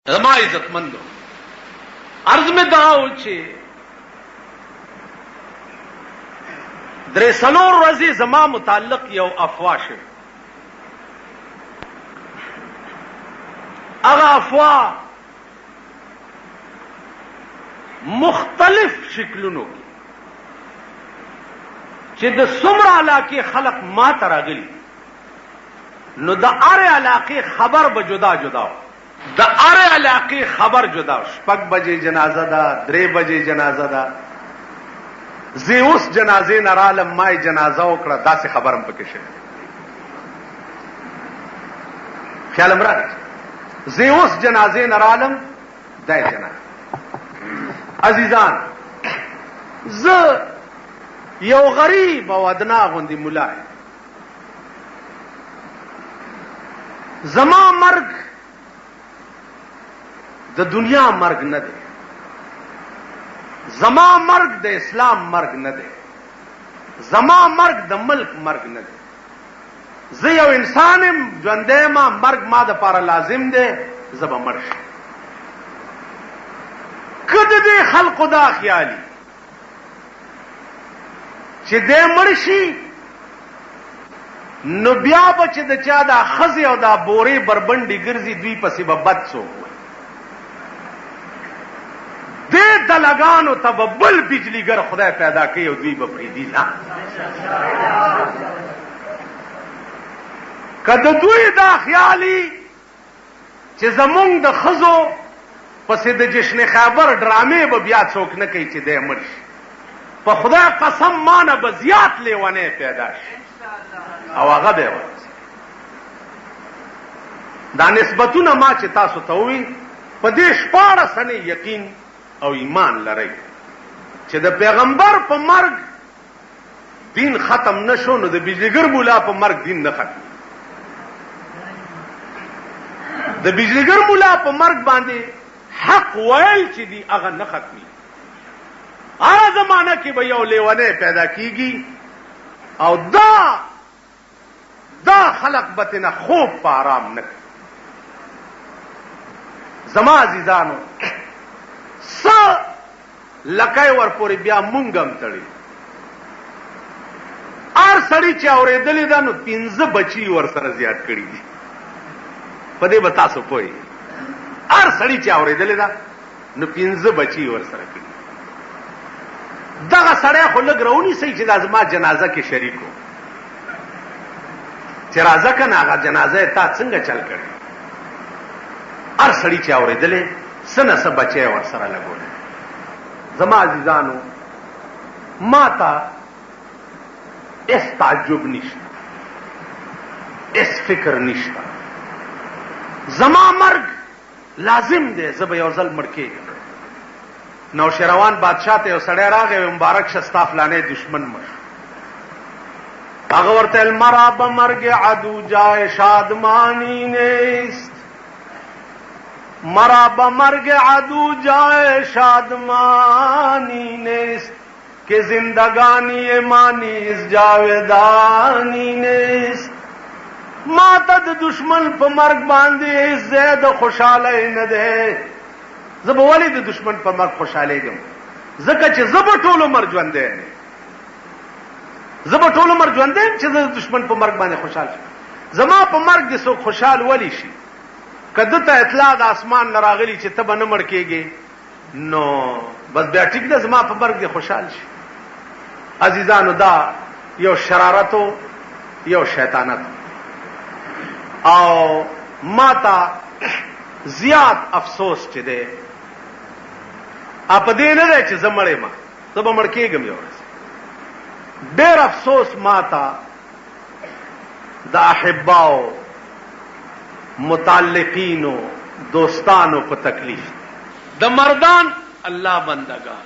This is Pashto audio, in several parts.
زما عزتمندو عرض میں داو چې درې څلور ورځې زما متعلق یو افوا شوه. هغه افوا مختلف شکلونو کې چې د څومره علاقې خلق ما ته راغلي نو د هرې علاقې خبر به جدا جدا و. د هرې علاقې خبر جدا و. 6 بجې جنازه ده، 3 بجې جنازه ده. زه اوس جنازې نه رالم، ما یې جنازه وکړه، داسې خبرم پکې شوې. خیال م راغی زه اوس جنازې نه رالم، دا یې جنازه. عزیزان، زه یو غریب او ادنا غوندې ملا یم. زما مرګ د دنیا مرګ نه دی، زما مرګ د اسلام مرګ نه دی، زما مرګ د ملک مرګ نه دی. زه یو انسان یم، ژوندی یم، مرګ ما د پاره لازم دی، زه به مړ شم. که د دې خلقو دا خیالي چې دی مړ شي نو بیا به چې د چا دا ښځې او دا بورې بربنډې ګرځي دوی پسې به بد څوک وي. دې دلګانو ته به بل بجلیګر خدای پیدا کوي او دوی به پرېږدي. نه، که د دوی دا خیالي چې زمونږ د ښځو پسې د جشن خیبر ډرامې به بیا څوک نه کوي چې دی مړ شي، په خدای قسم ما نه به زیات لیونی پیدا شي او هغه به ورځي. دا نسبتونه ما چې تاسو ته ووي په دې 14 سنې یقین او ایمان لرئ چې د پیغمبر په مرګ دین ختم نشو نو د بجلیګر مولا په مرګ دین نه ختم. د بجلیګر مولا په مرګ باندې حق ویل چې دی هغه نه ختمي. هغه زمانہ کې به یو لیونی پیدا کیږي او دا خلق بتنه خوب په آرام نه کوي. زما عزیزانو، څه لکۍ ورپورې بیا مونږ هم تړي. هر سړي چې اورېدلې ده نو 15 بچي ورسره زیات کړي دي. په دې به تاسو پوهئ. هر سړي چې اورېدلې ده نو 15 بچي ورسره کړي. دغه سړی خو لږ راونیسئ چې دا زما جنازه کې شریک و، چې راځه که نه هغه جنازه تا څنګه چل کړې. هر سړي چې اورېدلې څه نه څه بچی ورسره لګولی. زما عزیزانو، ما ته اس تعجب نشته، اس فکر نشته. زما مرګ لازم دی، زه به یو ځل مړ کېږم. نوشیروان بادشاہ ته یو سړی راغی، مبارک شه ستا فلانی دشمن مړ. هغه ورته ویل مرا به مرګ عدو جای شادمانی نیست، مرا به مرگ عدو جای شادمانی نیست، که زندگانی مانی از جاودانی نیست. ما ته د دشمن په مرګ باندې زید خوشاله نه ده. زه به ولې د دشمن په مرګ خوشالېږم؟ ځکه چې زه به ټول عمر ژوندی یم. زه به ټول عمر ژوندی یم چې زه د دشمن په مرګ باندې خوشحال شم. زما په مرګ دې څوک خوشحال ولی شي؟ که ده ته اطلاع د اسمان نه راغلي چې ته به نه مړ کېږې نو بس بیا ټیک ده، زما په مرګ دې خوشحال شي. عزیزانو، دا یو شرارتو یو شیطانت او ما ته زیات افسوس چې دی په دې نه دی چې زه مړ یم، زه به مړ کېږم یو ورځ. ډېر افسوس ما ته د احباو، متعلقینو، دوستانو په تکلیف. د مردان الله بندگان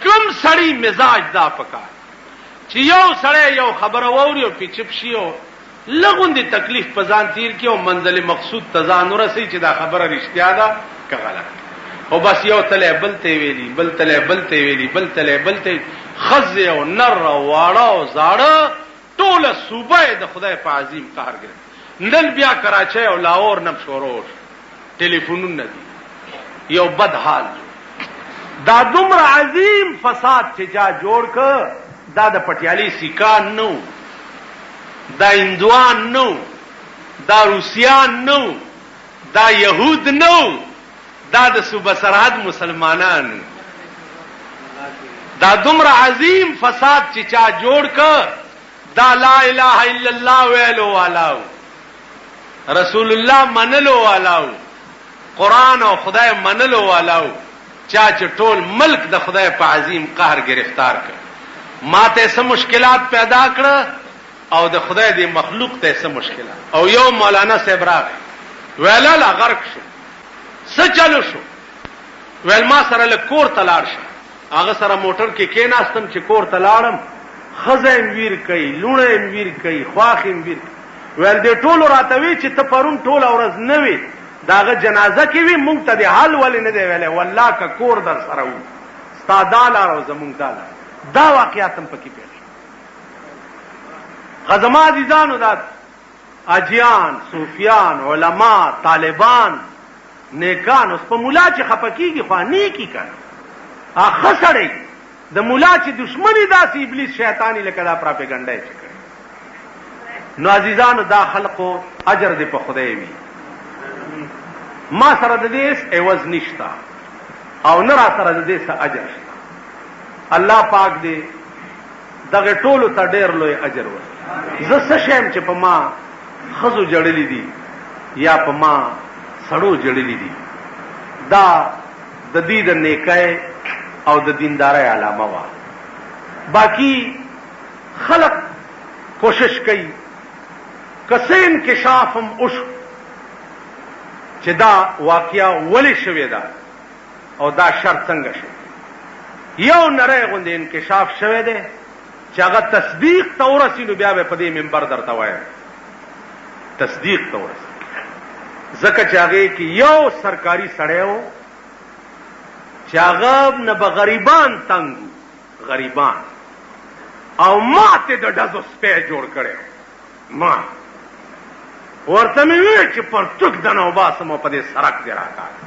کوم سړی مزاج دا پکار چې یو سړی یو خبره ووري او پی چپ شي او لغوندې تکلیف په ځان تیر کړي او منزل مقصود ته ځان ورسوي چې دا خبره رښتیا ده که غلط. او بس یو تلی بل ته ویلي، بل تلی بل ته ویلي، بل تلی بل ته، ښځې او نر او واړه او زاړه ټوله صوبه د خدای په عظیم قهر ګرځي. نن بیا کراچۍ او لاهور نم شروع ټلیفونونه دي، یو بد حال دا دومره عظیم فساد چې چا جوړ ک، دا د پټیالي سیکان نو، دا هندوان نو، دا روسیان نو، دا یهود نو، دا د صوبه سرحد مسلمانان. دا دومره عظیم فساد چې چا جوړ ک، دا لا اله الا الله ویلو والاو، رسول الله منلو والاو، قرآن او خدای منلو والاو، چا چې ټول ملک د خدای په عظیم قهر گرفتار کړ. ما ته څه مشکلات پیدا کړ او د خدای دی مخلوق ته څه مشکلات. او یو مولانا صاحب راغی ویل لا غرق شو، څه چلو شو؟ ویل ما سره له کور ته لاړ شه. هغه سره موټر کې کېناستم چې کور ته لاړم، ښځه یې ویر کوي، لوڼه یې ویر کوي، خواښ یې ویر کوي. ویل دې ټولو راته وی چې ته پرون ټوله ورځ نه وې، د هغه جنازه کې وي، مونږ ته دې حل ولې نه دی ویلی؟ والله که کور در سره وو، ستا دا لار او زمونږ دا لار. دا واقعات هم پکې پیښ شو. زما عزیزانو، دا اجیان، صوفیان، علما، طالبان، نیکان، اوس په مولا چې خفه کېږي خو نیکي که نه، ښه سړی د مولا چې دشمني داسې ابلیس شیطاني لکه دا پراپیګنډه یې چې کړی. نو عزیزانو، دا خلقو اجر دې په خدای وي. ما سره د دې هېڅ عوض نشته او نه را سره د دې څه اجر شته. الله پاک دې دغه ټولو ته ډېر لوی اجر ورکړي. زه څه شیم چې په ما ښځو جړلي دي یا په ما سړو جړلي دي، دا د دې د نیکۍ او د دیندارۍ علامه وه. باقی خلق کوشش کوي که څه انکشاف هم وشو چې دا واقعه ولې شوې ده او دا شر څنګه شو. یو نری غوندې انکشاف شوی دی چې هغه تصدیق ته ورسي، نو بیا به په دې منبر درته وایم تصدیق ته ورسي. ځکه چې هغې کې یو سرکاري سړی و چې هغه نه به غریبان تنګ و، غریبان، او ما ته د ډزو سپی جوړ کړی. ما ورته مې وویل چې پرتوک دنه وباسم او په دې سړک دې راکاږه.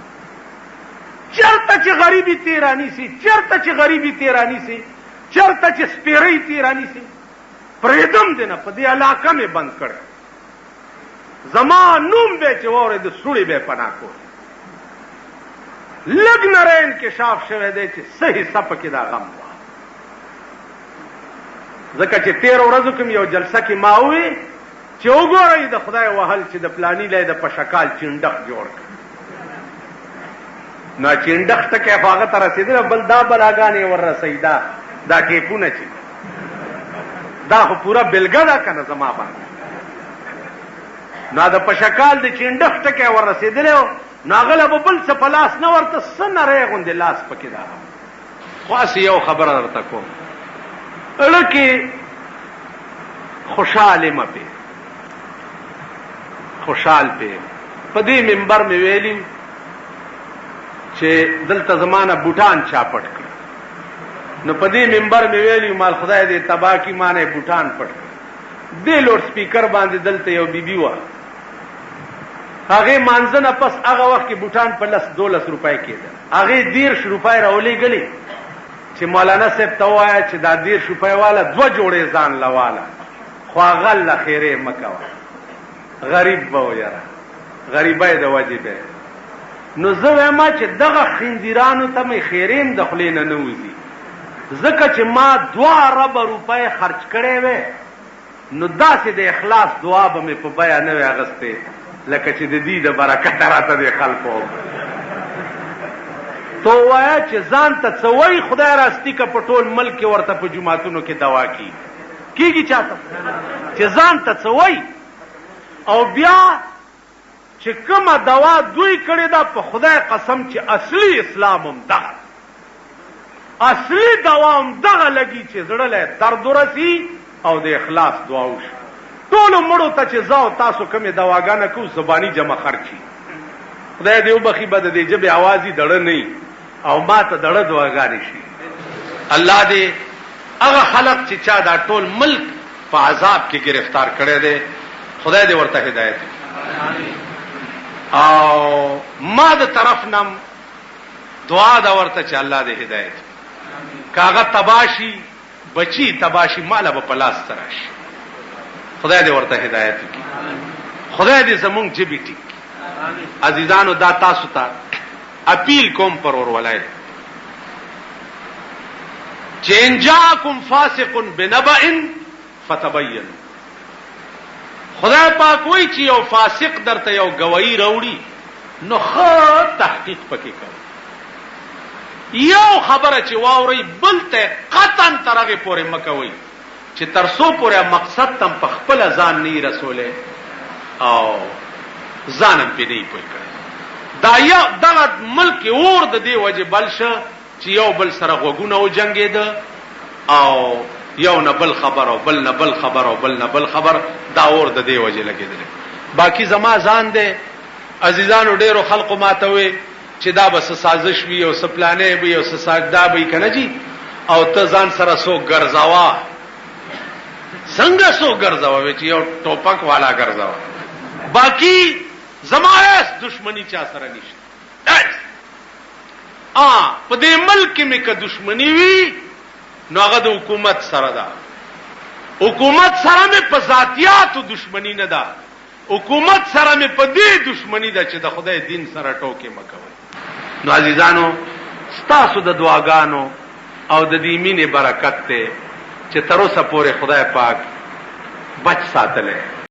چېرته چې غریبي تېره نیسي، چېرته چې غریبي تېره نیسي، چېرته چې سپېرۍ تېره نیسي، پرېږدم دې نه، په دې علاقه مې بند کړی. زما نوم به چې واورې د سوړې به پناه کړو. لږ نری انکشاف شوی دی چې څه حصه پکې دا غم وه. ځکه چې 13 ورځو کې یو جلسه کې ما ووی چې وګورئ د خدای وهل چې د پلاني لای د پشکال چینډخ جوړ کړ. نو چینډخ ټکی خو هغه ته رسېدله، بل دا بلاګانې ور رسوي، دا کیپونه چې دا خو پوره بلګه ده که نه زما باندې. نو د پشکال د چینډخ ټکی ور رسېدلی و، نو هغه له به بل څه په لاس نه ورته څه نری غوندې لاس پکې ده. خو هسې یو خبره درته کوم، اړه کې خوشحال یم پې، خوشحال پې. په دې منبر مې ویلي چې دلته زمانه بوټان چا پټ کړ، نو په دې منبر مې ویلي مال خدای دې تبا کی مانه بوټان پټ کړ. دې لوډ سپیکر باندې دلته یو بیبي وه، هغې مانځه نه پس هغه وخت کې بوټان په 10-12 روپۍ کېدل. هغې 10 روپۍ راولېږلې چې مولانا صاحب ته ووایه چې دا 10 روپۍ والا 2 جوړې ځان له واله، خو هغه له خیرې مه کوه، غریب به و یاره، غریبۍ د وجې به. نو زه وایم چې دغه خنزیرانو ته مې خیرې د خولې نه نه وځي، ځکه چې ما 2 اربه روپۍ خرچ کړې وې، نو داسې د اخلاص دعا به مې په بیه نه وې اغوستې لکه چې د دې د برکته راته د خلکو. تو وایه چې ځان ته څه وایي، خدای راستي که په ټول ملک کې ورته په جوماتونو کې دوا کېږي چاته چې ځان ته څه وایي. او بیا چې کومه دوا دوی کړې ده، په خدای قسم چې اصلي اسلام هم دغه، اصلي دوا هم دغه لګي چې زړه له درد ورسي او د اخلاص دعا وشي. ټولو مړو ته چې زه او تاسو کومې دواګانې کوو، زباني جمع خرچي، خدای دې وبخي، به د دې ژبې اواز یې دړه نه او ما ته دړه دعاګانې شي. الله دې هغه خلق چې چا دا ټول ملک په عذاب کې گرفتار کړی دی، خدای دې ورته هدایت. او ما د طرف نم دعا دا ورته چې الله دې هدایت کاغه تباشي بچی تباشي مال به پلاس تراشي خدای دې ورته هدایت وکړي خدای دې زمونږ جبې ټیک عزیزانو دا تاسو ته اپیل کوم پر ورولای چې ان جاءکم فاسق بنبأ فتبینوا خدای پاک وایي چې یو فاسق درته یو گواہی راوړي نو خو تحقیق پکې کوي یو خبره چې واوري بل ته قطعا ترغه پورې مکوي چې ترسو پورې مقصد تم په خپل ځان نه رسوله او ځانم په دې پوي کړي دا یو دغه ملک اور د دې وجه بلشه چې یو بل سره غوګونه او جنگید او یو نه بل خبر او بل نه بل خبر او بل نه بل خبر دا اور د دې وجه لګیدل باقی زما ځان دې عزیزانو ډیرو خلقو ماتوي چې دا بس سازش وی او سپلانې وی او ساجدا وی کنه جی او ته ځان سره سو ګرځاوا څنګه سو ګرځاوا چې یو ټوپک والا ګرځاوا باقی زمایس دشمنی چا سره نشته په دې ملک کې مې که دشمنی وی نو هغه د حکومت سره ده حکومت سره مې په ذاتياتو دشمنی نه ده حکومت سره مې په دې دشمنی ده چې د خدای دین سره ټوکې مکوي نو عزیزانو ستاسو د دعاګانو او د دې مینې برکت ته چې تر اوسه پورې خدای پاک بچ ساتلې